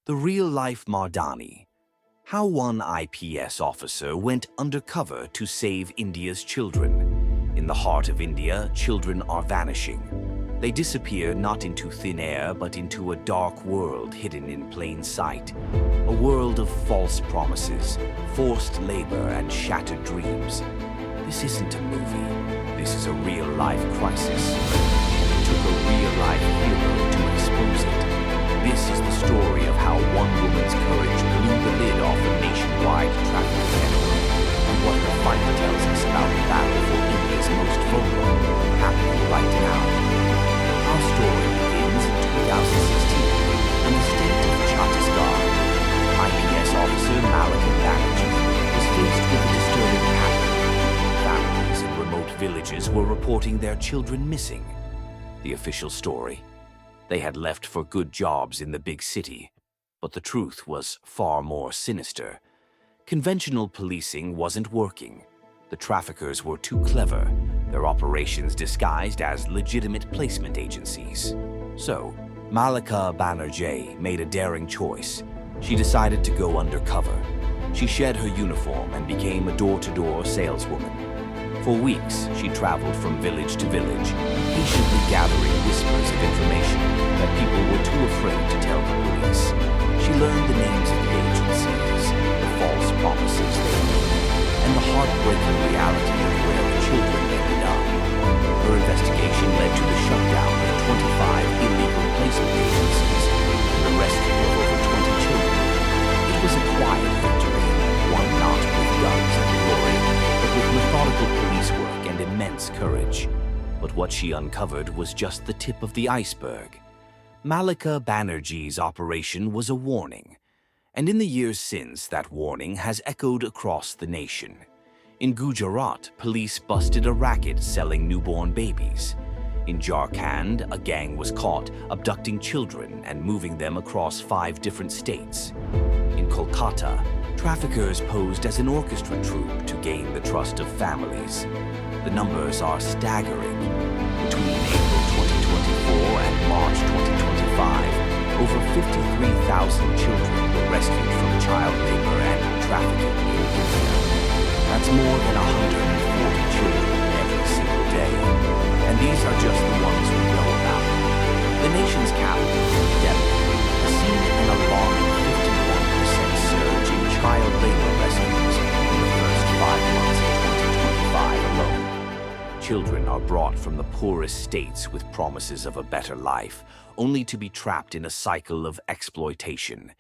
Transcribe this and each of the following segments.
The real-life Mardaani. How one IPS officer went undercover to save India's children. In the heart of India, children are vanishing. They disappear not into thin air, but into a dark world hidden in plain sight. A world of false promises, forced labor, and shattered dreams. This isn't a movie. This is a real-life crisis. It took a real-life hero to expose it. This is the story of how one woman's courage blew the lid off a nationwide trafficking network, and what her fight tells us about the battle for India's most vulnerable, happening right now. Our story begins in 2016 in the state of Chhattisgarh. IPS Officer Mallika Banerjee was faced with a disturbing pattern. Families in remote villages were reporting their children missing. The official story: they had left for good jobs in the big city. But the truth was far more sinister. Conventional policing wasn't working. The traffickers were too clever, their operations disguised as legitimate placement agencies. So, Mallika Banerjee made a daring choice. She decided to go undercover. She shed her uniform and became a door-to-door saleswoman. For weeks, she traveled from village to village, patiently gathering whispers of information that people were too afraid to tell the police. She learned the names of the agencies, the false promises they made, and the heartbreaking reality of where the children ended up. Her investigation led to the shutdown of 25 illegal placement agencies and the rescue of over 20 children. It was a quiet victory, one not with guns and glory, but with methodical police work and immense courage. But what she uncovered was just the tip of the iceberg. Mallika Banerjee's operation was a warning, and in the years since, that warning has echoed across the nation. In Gujarat, police busted a racket selling newborn babies. In Jharkhand, a gang was caught abducting children and moving them across 5 different states. In Kolkata, traffickers posed as an orchestra troupe to gain the trust of families. The numbers are staggering. Between April 2024 and March 2025, over 53,000 children were rescued from child labor and trafficking in India. That's more than 140 children every single day. And these are just the ones we know about. The nation's capital, Delhi, has seen an alarming 51% surge in child labor rescues in the first 5 months of 2025 alone. Children are brought from the poorest states with promises of a better life, only to be trapped in a cycle of exploitation.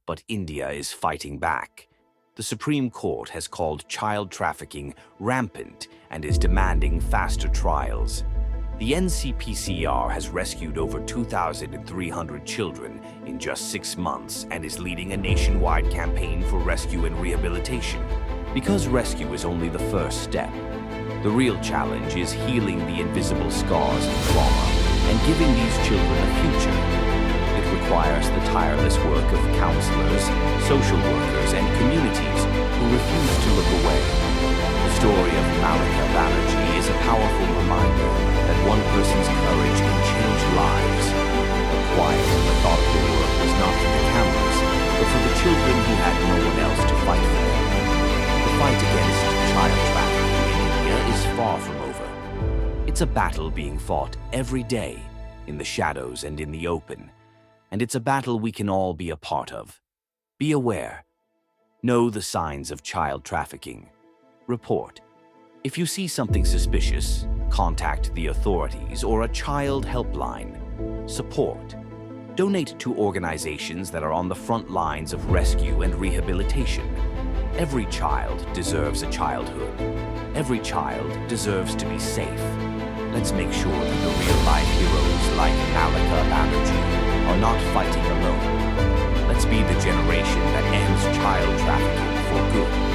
But India is fighting back. The Supreme Court has called child trafficking rampant and is demanding faster trials. The NCPCR has rescued over 2,300 children in just 6 months and is leading a nationwide campaign for rescue and rehabilitation. Because rescue is only the first step, the real challenge is healing the invisible scars of trauma and giving these children a future. It requires the tireless work of counselors, social workers, and communities who refuse to look away. The story of Mallika Banerjee is a powerful reminder that one person's courage can change lives. The quiet, methodical work was not for the cameras, but for the children who had no one else to fight for them. The fight against child trafficking in India is far from over. It's a battle being fought every day, in the shadows and in the open. And it's a battle we can all be a part of. Be aware. Know the signs of child trafficking. Report. If you see something suspicious, contact the authorities or a child helpline. Support. Donate to organizations that are on the front lines of rescue and rehabilitation. Every child deserves a childhood. Every child deserves to be safe. Let's make sure that the real-life heroes like Mallika Banerjee are not fighting alone. Let's be the generation that ends child trafficking for good.